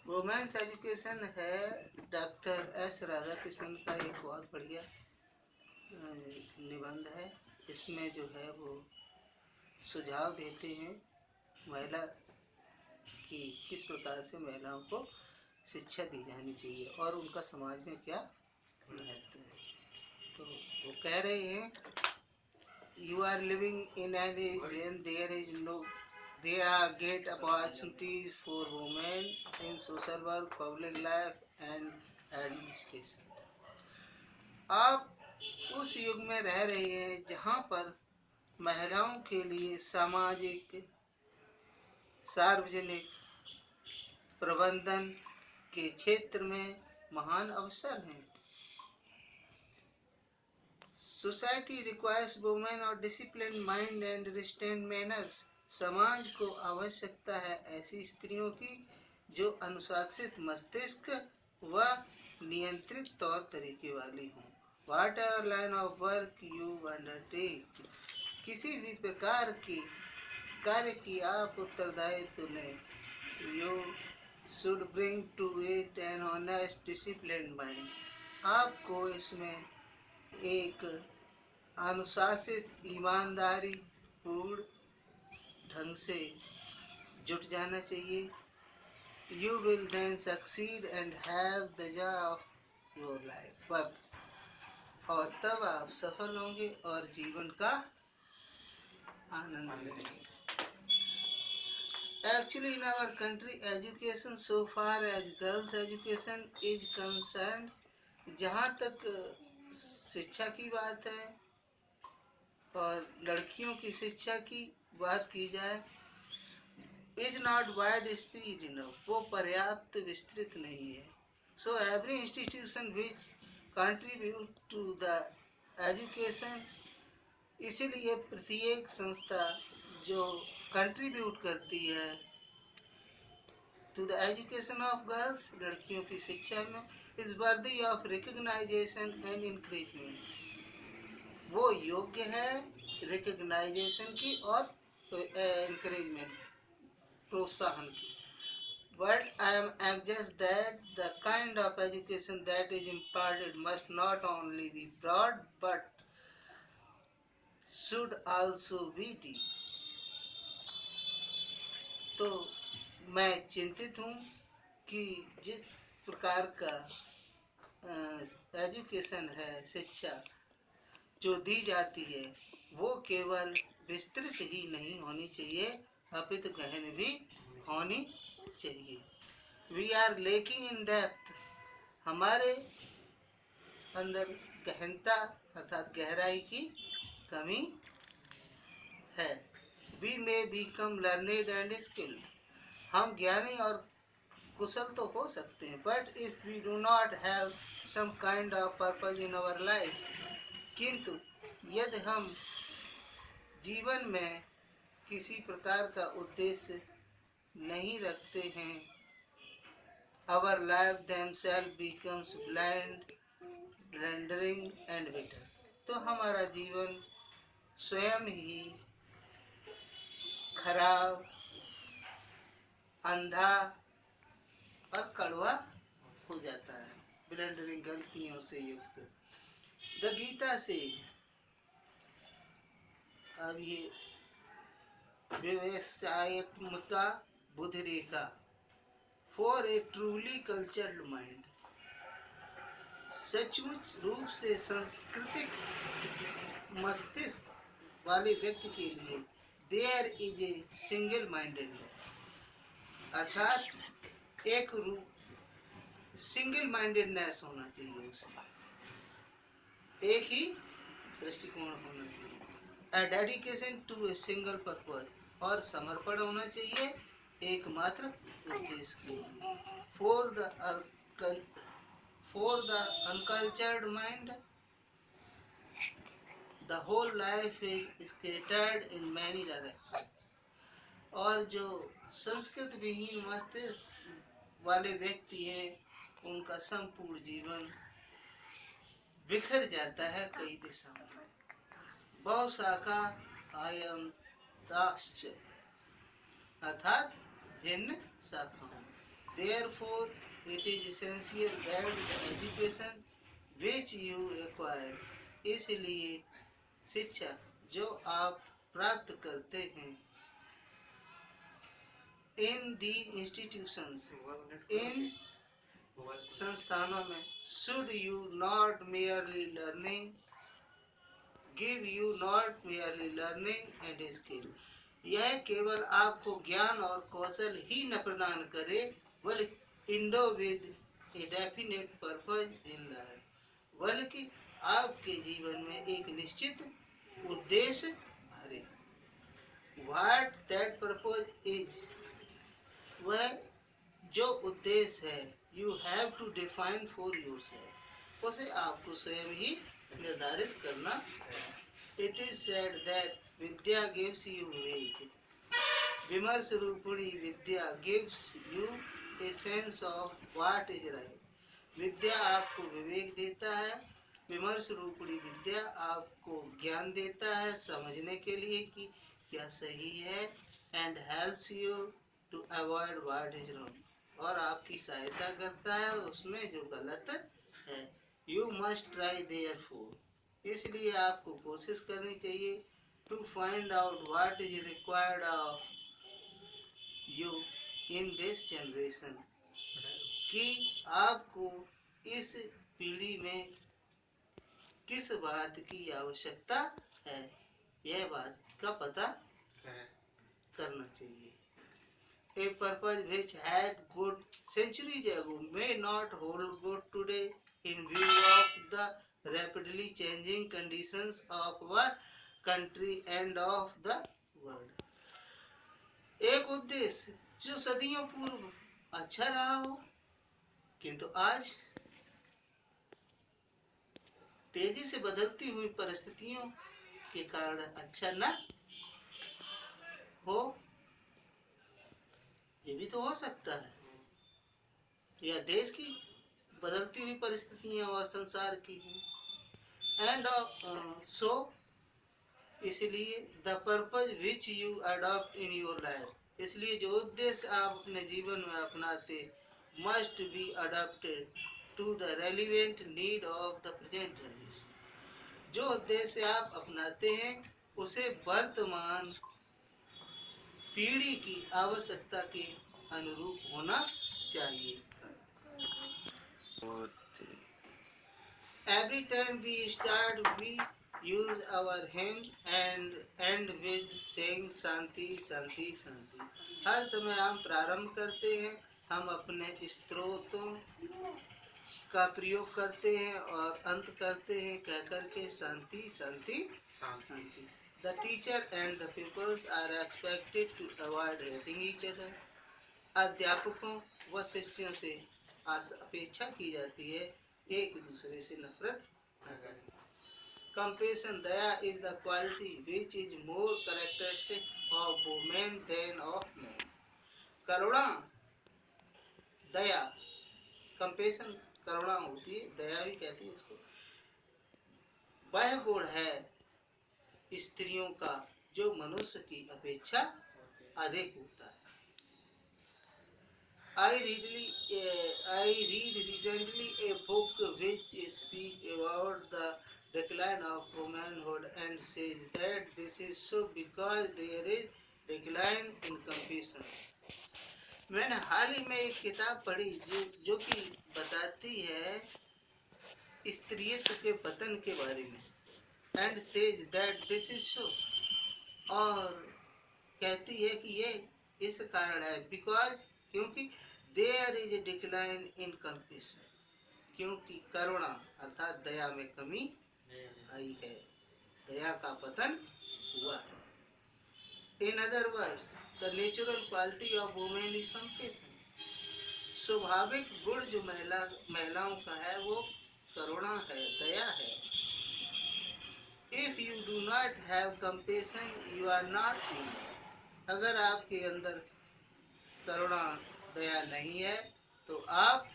Women's education है doctor S Radhakrishnan का एक बहुत बढ़िया निबंध है। इसमें जो है वो सुझाव देते हैं महिला की किस प्रकार से महिलाओं को शिक्षा दी जानी चाहिए और उनका समाज में क्या महत्व है। तो वो कह रहे हैं you are living in an age when there are great opportunities for women in social work, public life and administration. आप उस युग में रह रहे हैं जहाँ पर महिलाओं के लिए सामाजिक, सार्वजनिक प्रबंधन के क्षेत्र में महान अवसर हैं। Society requires women of disciplined mind and restrained manners. समाज को आवश्यकता है ऐसी स्त्रियों की जो अनुशासित मस्तिष्क व नियंत्रित तौर तरीके वाली हों। Whatever line of work you undertake, किसी भी प्रकार के कार्य की आप उत्तरदायित्व लें, you should bring to it an honest, disciplined mind. आपको इसमें एक अनुशासित, ईमानदारी पूर्ण ढंग से जुट जाना चाहिए। You will then succeed and have the joy of your life. और तब आप सफल होंगे और जीवन का आनंद लेंगे। Actually, in our country, education so far as girls' education is concerned, जहाँ तक शिक्षा की बात है और लड़कियों की शिक्षा की बात की जाए, is not wide spread enough, वो पर्याप्त विस्तृत नहीं है। So every institution which contribute to the education, इसीलिए प्रत्येक संस्था जो कंट्रीब्यूट करती है to the education of girls, लड़कियों की शिक्षा में, is worthy of recognisation and encouragement, वो योग्य है रिकग्नाइजेशन की और encouragement, प्रोत्साहन की। But I am anxious that the kind of education that is imparted must not only be broad but should also be deep. तो मैं चिंतित हूँ कि जिस प्रकार का एजुकेशन है, शिक्षा जो दी जाती है, वो केवल विस्तृत ही नहीं होनी चाहिए अपितु गहन भी होनी चाहिए। We are lacking in depth, हमारे अंदर गहनता अर्थात गहराई की कमी है। We may become learned and skilled, हम ज्ञानी और कुशल तो हो सकते हैं, but if we do not have some kind of purpose in our life, किंतु यदि हम जीवन में किसी प्रकार का उद्देश्य नहीं रखते हैं, our life themselves becomes blind, blundering and bitter, तो हमारा जीवन स्वयं ही खराब, अंधा और कड़वा हो जाता है, ब्लंडरिंग, गलतियों से युक्त। द गीता सेज, अब ये व्यवसायत्मका बुद्धि रेखा, for a truly cultured mind, सचमुच रूप से सांस्कृतिक मस्तिष्क वाले व्यक्ति के लिए there is a single mindedness, अर्थात एक रूप सिंगल माइंडेडनेस होना चाहिए, उसमें एक ही दृष्टिकोण होना चाहिए। A dedication to a single purpose, और समर्पण होना चाहिए एकमात्र उद्देश्य के लिए। For the uncultured mind, the whole life is scattered in many directions, और जो संस्कृत विहीन मस्तिष्क वाले व्यक्ति हैं, उनका संपूर्ण जीवन बिखर जाता है कई दिशाओं में। बहुशाखा आयंताश्च, अर्थात भिन्न शाखाओं। Therefore, it is essential that the education which you acquire, इसलिए शिक्षा जो आप प्राप्त करते हैं in the institutions, इन संस्थानों में, should you not merely learning, give you not merely learning and skill, यह केवल आपको ज्ञान और कौशल ही न प्रदान करे बल्कि Indo with a definite purpose in life, बल्कि आपके जीवन में एक निश्चित उद्देश्य भरे। व्हाट दैट पर्पज इज, वह जो उद्देश्य है, you have to define for yourself, उसे आपको स्वयं ही निर्धारित करना है। इट इज सेड दैट विद्या गिव्स यू विवेक, विमर्श रूपणी विद्या gives you a sense of what is right, विद्या आपको विवेक देता है, विमर्श रूपणी विद्या आपको ज्ञान देता है समझने के लिए कि क्या सही है, and helps you to avoid what is wrong, और आपकी सहायता करता है उसमें जो गलत है। यू मस्ट ट्राई देयरफॉर, इसलिए आपको कोशिश करनी चाहिए, to find out what is required of you in this generation, कि आपको इस पीढ़ी में किस बात की आवश्यकता है, यह बात का पता करना चाहिए। A purpose which had good centuries ago may not hold good today in view of the rapidly changing conditions of our country and of the world. एक उद्देश्य जो सदियों पूर्व अच्छा रहा हो, किंतु आज तेजी से बदलती हुई परिस्थितियों के कारण अच्छा न हो, ये भी तो हो सकता है, या देश की बदलती हुई परिस्थितियां और संसार की हैं। एंड सो इसलिए the purpose which you adopt in your life, इसलिए जो उद्देश्य आप अपने जीवन में अपनाते, must be adopted to the relevant need of the present generation, जो उद्देश्य आप अपनाते हैं उसे वर्तमान पीढ़ी की आवश्यकता के अनुरूप होना चाहिए। Every time we start, we use our hymn and end with saying शांति शांति शांति। हर समय हम प्रारंभ करते हैं, हम अपने स्तोत्रों का प्रयोग करते हैं और अंत करते हैं कहकर के शांति शांति शांति। The teacher and the pupils are expected to avoid hating each other. अध्यापकों व शिष्यों से अपेक्षा की जाती है एक दूसरे से नफरत न करें। Compassion, Daya is the quality which is more characteristic of women than of men. Karuna, Daya, compassion करुणा होती है, दया भी कहती है इसको, वह गुण है स्त्रियों का जो मनुष्य की अपेक्षा अधिक होता है। I read recently a book which speaks about the decline of womanhood and says that this is so because there is decline in compassion. मैंने हाल ही में एक किताब पढ़ी जो कि बताती है स्त्रीत्व के पतन के बारे में, and says that this is so, और कहती है कि ये इस कारण है because, क्योंकि there is a decline in compassion, क्योंकि करुणा अर्थात दया में कमी आई है, दया का पतन हुआ है। In other words, the natural quality of women is compassion. स्वाभाविक गुण जो महिलाओं का है वो करुणा है, दया है। If you do not have compassion, you are not human. अगर आपके अंदर करुणा दया नहीं है तो आप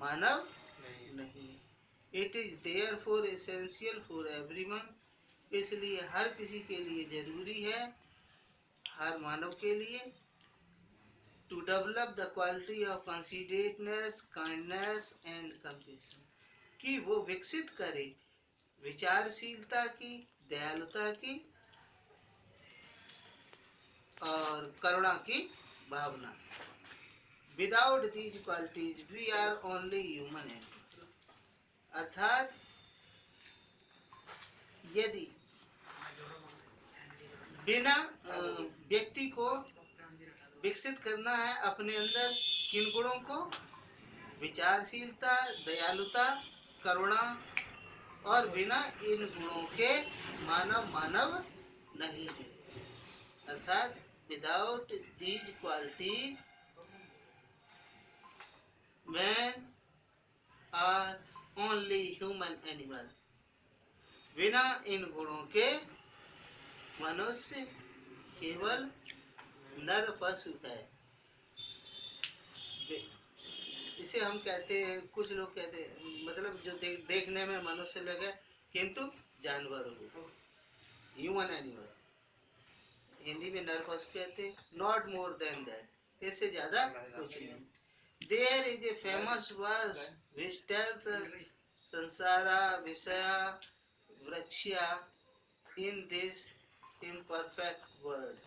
मानव नहीं। It is therefore essential for everyone, इसलिए हर किसी के लिए जरूरी है, हर मानव के लिए, to develop the quality of considerateness, kindness and compassion, कि वो विकसित करे विचारशीलता की, दयालुता की और करुणा की भावना। Without these qualities, we are only human animals. अर्थात यदि बिना व्यक्ति को विकसित करना है अपने अंदर किन गुणों को, विचारशीलता, दयालुता, करुणा, और बिना इन गुणों के मानव नहीं है। अर्थात without these qualities man are only human animal. बिना इन गुणों के मनुष्य केवल नर पशु है। इसे हम कहते हैं, कुछ लोग कहते हैं, मतलब जो देखने में मनुष्य लगे किंतु जानवर हो, ह्यूमन एनिमल। हिंदी में नर पशु कहते, नॉट मोर देन दैट, इससे ज्यादा कुछ नहीं। There is a famous verse which tells संसारा विषया वृक्षया इन दिस इम्परफेक्ट वर्ल्ड।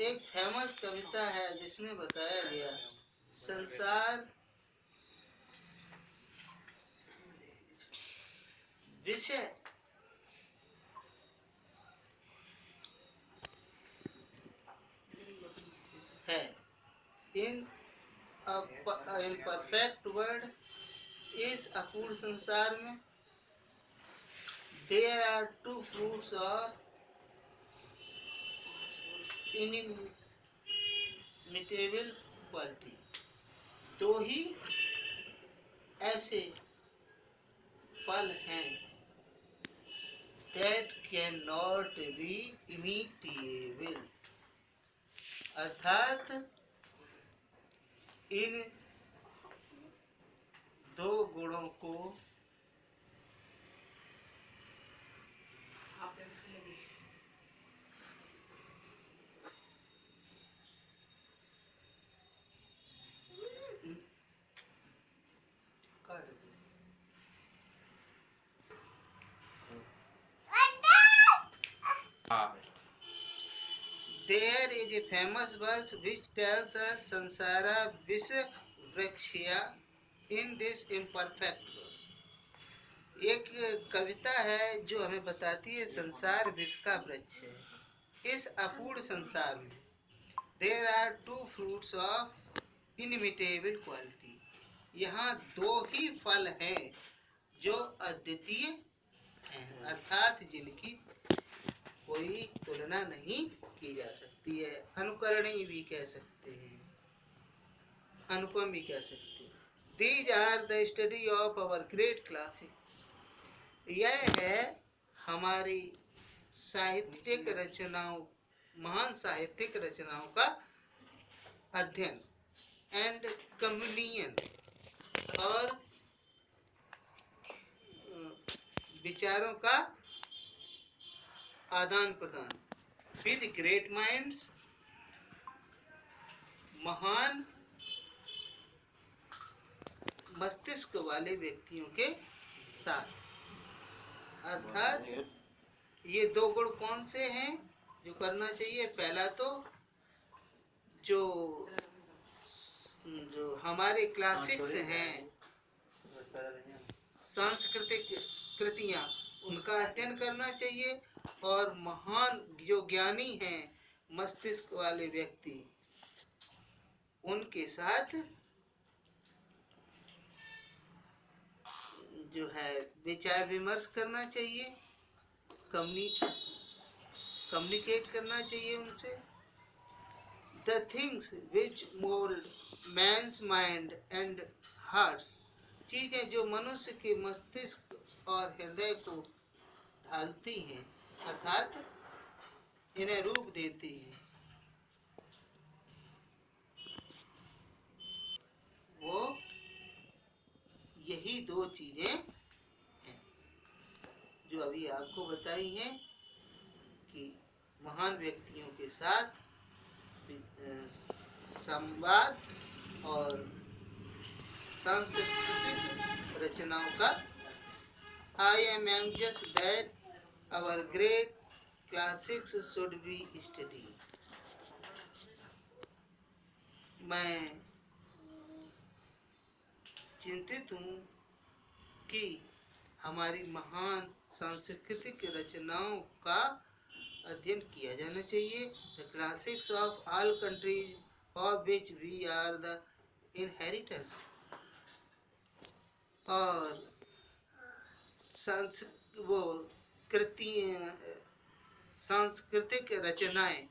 एक फेमस कविता है जिसमें बताया गया संसार विषय है, इन परफेक्ट वर्ड, इस अपूर्ण संसार में there are two fruits of inimitable quality. दो ही ऐसे फल हैं that cannot be imitable। अर्थात इन दो गुणों को There is a famous verse which tells us sansara visha vrikshya in this imperfect world। एक कविता है जो हमें बताती है संसार विष का वृक्ष है इस अपूर्ण संसार में। There are two fruits of inimitable quality। यहाँ दो ही फल हैं जो अद्वितीय हैं, अर्थात जिनकी कोई तुलना नहीं की जा सकती है। अनुकरणीय भी कह सकते हैं, अनुपम भी कह सकते हैं। These are the study of our great classics। यह है हमारी साहित्यिक रचनाओं, महान साहित्यिक रचनाओं का अध्ययन एंड कम्युनियन, और विचारों का आदान प्रदान विद ग्रेट माइंड्स, महान मस्तिष्क वाले व्यक्तियों के साथ। अर्थात ये दो गुण कौन से हैं जो करना चाहिए? पहला तो जो हमारे क्लासिक्स हैं, सांस्कृतिक कृतियां, उनका अध्ययन करना चाहिए, और महान जो ज्ञानी हैं, मस्तिष्क वाले व्यक्ति, उनके साथ जो है विचार विमर्श करना चाहिए, कम्युनिकेट करना चाहिए उनसे। The things which mold man's mind and hearts, चीजें जो मनुष्य के मस्तिष्क और हृदय को ढालती हैं, अर्थात इन्हें रूप देती हैं, वो यही दो चीजें हैं जो अभी आपको बताई हैं कि महान व्यक्तियों के साथ संवाद और सांस्कृतिक रचनाओं का। I am anxious that our great classics should be studied. मैं चिंतित हूँ कि हमारी महान सांस्कृतिक रचनाओं का अध्ययन किया जाना चाहिए। The classics of all countries of which we are the inheritors. और वो सांस्कृतिक रचनाएं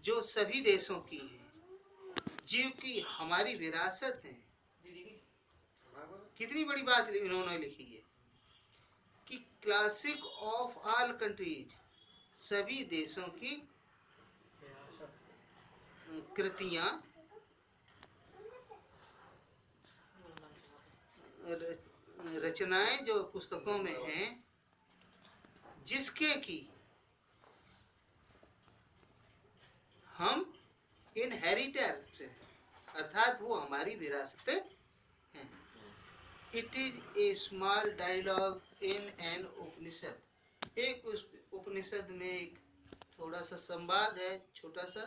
जो सभी देशों की हैं, जीव की हमारी विरासत है। कितनी बड़ी बात इन्होंने लिखी है कि क्लासिक ऑफ ऑल कंट्रीज, सभी देशों की कृतियां, रचनाएं जो पुस्तकों में हैं, जिसके की हम इनहेरिटर्स हैं, अर्थात वो हमारी विरासत हैं। It is a small dialogue in an Upanishad. एक उस उपनिषद में एक थोड़ा सा संवाद है, छोटा सा।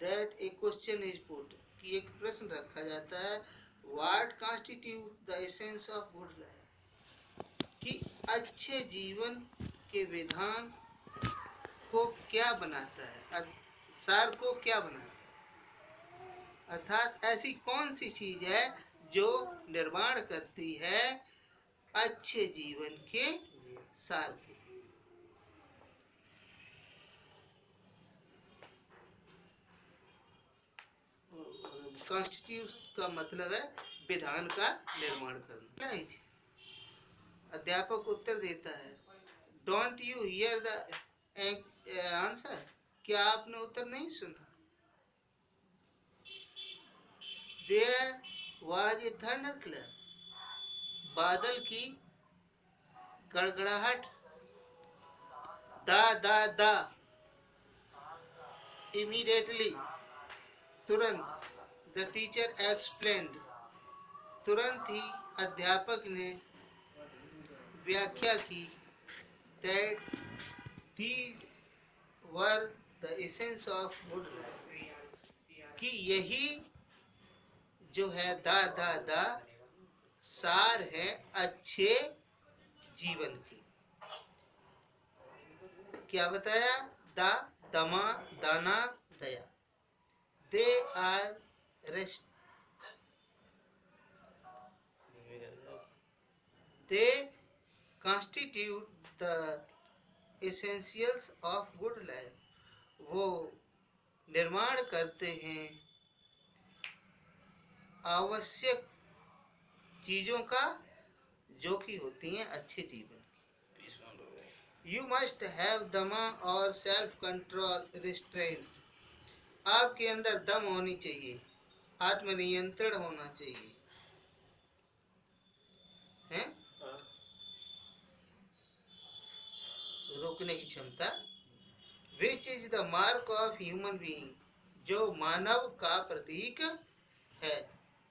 That A question is put, कि एक प्रश्न रखा जाता है, what constitute the essence of good life, कि अच्छे जीवन के विधान को क्या बनाता है, सार को क्या बनाता है, अर्थात ऐसी कौन सी चीज है जो निर्माण करती है अच्छे जीवन के सार को। कॉन्स्टिट्यूट का मतलब है विधान का निर्माण करना। अध्यापक उत्तर देता है, don't you here the answer, क्या आपने उत्तर नहीं सुना। देयर वाज ए थंडरक्लैप, बादल की गड़गड़ाहट। दा दा दा, इमीडिएटली, तुरंत। द टीचर एक्सप्लेन्ड, तुरंत ही अध्यापक ने व्याख्या की। That these were the essence of good life, कि यही जो है दा दा दा सार है अच्छे जीवन की। क्या बताया, दा, दमा, दाना, दया। They are rest, they constitute the essentials of good life, वो निर्माण करते हैं आवश्यक चीजों का जो कि होती हैं अच्छे जीवन की। यू मस्ट हैव दमा और सेल्फ कंट्रोल रिस्ट्रेंट, आपके अंदर दम होनी चाहिए, आत्मनियंत्रण होना चाहिए, है? रोकने की क्षमता। Which is the mark of human being, जो मानव का प्रतीक है।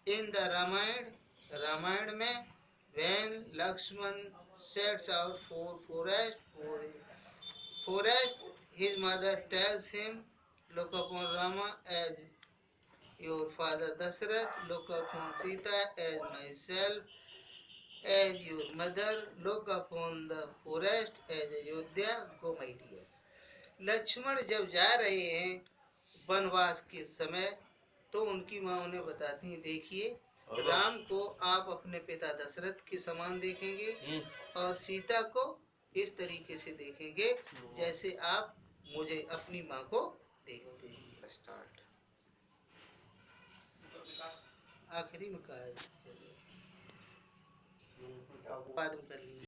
इन द रामायण, रामायण में, when Lakshman sets out for forest, his mother tells him, look upon Rama as your father Dasrath, look upon Sita as myself, as your mother, look upon the forest as Ayodhya, go my dear. Lakshman जब जा रहे हैं वनवास के समय, तो उनकी माँ उन्हें बताती है, देखिए राम को आप अपने पिता दशरथ के समान देखेंगे और सीता को इस तरीके से देखेंगे जैसे आप मुझे अपनी माँ को देखते हैं। स्टार्ट आखिरी में कहा है, बाद में कर लीजिए।